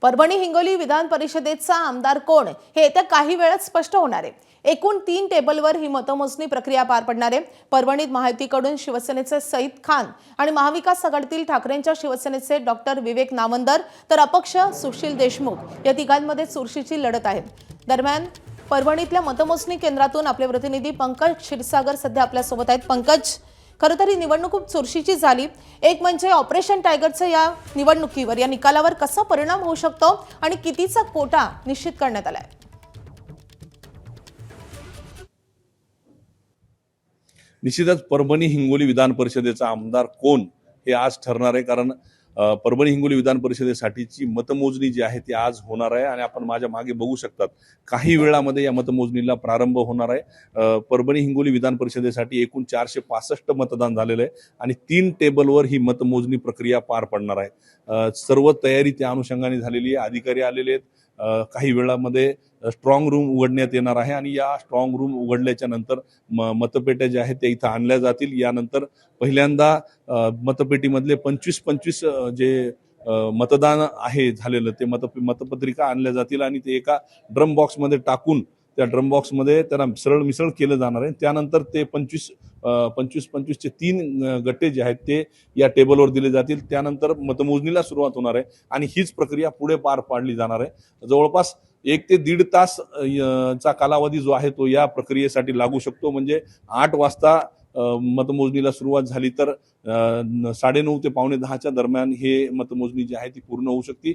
परभणी हिंगोली विधान परिषदेचा आमदार कोण हे येत्या काही वेळात स्पष्ट होणार आहे। एकूण 3 टेबलवर ही मतमोजणी प्रक्रिया पार पडणार आहे। परभणीत महायुतीकडून शिवसेनेचे सईद खान आणि महाविकास आघाडीतील ठाकरेंच्या शिवसेनेचे डॉक्टर विवेक नामंदर तर अपक्ष सुशील देशमुख या तिघांमध्ये चुरशीची लढत आहे। दरम्यान परभणीतल्या मतमोजणी केंद्रातून आपले प्रतिनिधी पंकज क्षीरसागर सध्या आपल्या सोबत आहेत। पंकज, खरं तर ही निवडणूक खूप चुरशीची झाली। एक म्हणजे ऑपरेशन टायगरच्या या निवडणुकीवर या निकालावर कसा परिणाम होऊ शकतो आणि कितीचा कोटा निश्चित करण्यात आलाय? निश्चितच परभणी हिंगोली विधान परिषदेचा आमदार कोण हे आज ठरणार आहे। कारण परभणी हिंगोली विधान परिषदेसाठीची मतमोजणी जी आहे ती आज होणार आहे आणि आपण माझ्या मागे बघू शकतात काही वेळामध्ये या मतमोजणीला प्रारंभ होणार आहे। परभणी हिंगोली विधान परिषदेसाठी एकूण 465 मतदान झालेलं आहे आणि 3 टेबलवर ही मतमोजणी प्रक्रिया पार पडणार आहे। सर्व तयारी त्या अनुषंगाने झालेली आहे। अधिकारी आलेले आहेत। काही वेळामध्ये स्ट्रॉंग रूम उघडण्यात येणार आहे आणि या स्ट्रॉंग रूम उघडल्याच्या नंतर मतपेट्या ज्या आहेत त्या इथं आणल्या जातील। यानंतर पहिल्यांदा मतपेटीमधले 25 जे मतदान आहे झालेलं ते मतपत्रिका आणल्या जातील आणि ते एका ड्रम बॉक्समध्ये टाकून त्या ड्रम बॉक्समध्ये त्याला सरळ मिसळ केलं जाणार आहे। त्यानंतर ते 25 चे 3 गट्टे जे आहेत ते या टेबलवर दिले जातील। त्यानंतर मतमोजणीला सुरुवात होणार आहे आणि हीच प्रक्रिया पुढे पार पाडली जाणार आहे। जवळपास 1 ते 1.5 तास चा कालावधी जो आहे तो या प्रक्रियेसाठी लागू शकतो। म्हणजे 8 वाजता मतमोजणीला सुरुवात झाली तर 9:30 ते 9:45 दरम्यान हे मतमोजणी जी आहे ती पूर्ण होऊ शकते।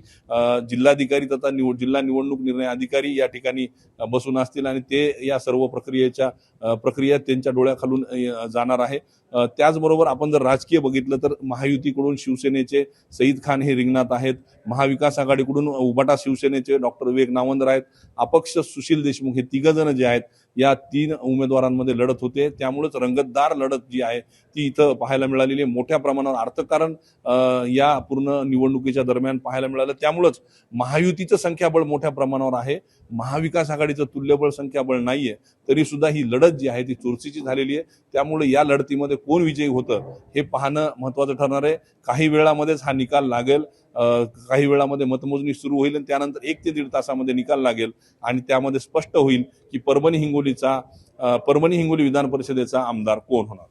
जिल्हाधिकारी तथा जिल्हा निवडणूक निर्णय अधिकारी या ठिकाणी बसून असतील आणि ते या सर्व प्रक्रिया त्यांच्या डोळ्याखालून जाणार आहे। त्याचबरोबर आपण जर राजकीय बघितलं तर महायुतीकडून शिवसेनेचे सईद खान हे रिंगणात आहेत। महाविकास आघाडीकडून उबाटा शिवसेनेचे डॉक्टर विवेक नामंदर आहेत। अपक्ष सुशील देशमुख हे 3 जण जे आहेत या 3 उमेदवारांमध्ये लढत होते। त्यामुळेच रंगतदार लढत जी आहे ती इथं पाहायला मिळालेली आहे। मोठ्या प्रमाणावर अर्थकारण या पूर्ण निवडणुकीच्या दरम्यान पाहायला मिळालं। त्यामुळेच महायुतीचं संख्याबळ मोठ्या प्रमाणावर आहे। महाविकास आघाडीचं तुल्यबळ संख्याबळ नाहीये, तरी सुद्धा ही लढत जी आहे ती चुरशीची झालेली आहे। त्यामुळे या लढतीमध्ये कोण विजयी होतं हे पाहणं महत्त्वाचं ठरणार आहे। काही वेळामध्येच हा निकाल लागेल। काही वेळामध्ये मतमोजणी सुरू होईल आणि त्यानंतर 1 ते 1.5 तासामध्ये निकाल लागेल आणि त्यामध्ये स्पष्ट होईल की परभणी हिंगोली विधान परिषदेचा आमदार कोण होणार।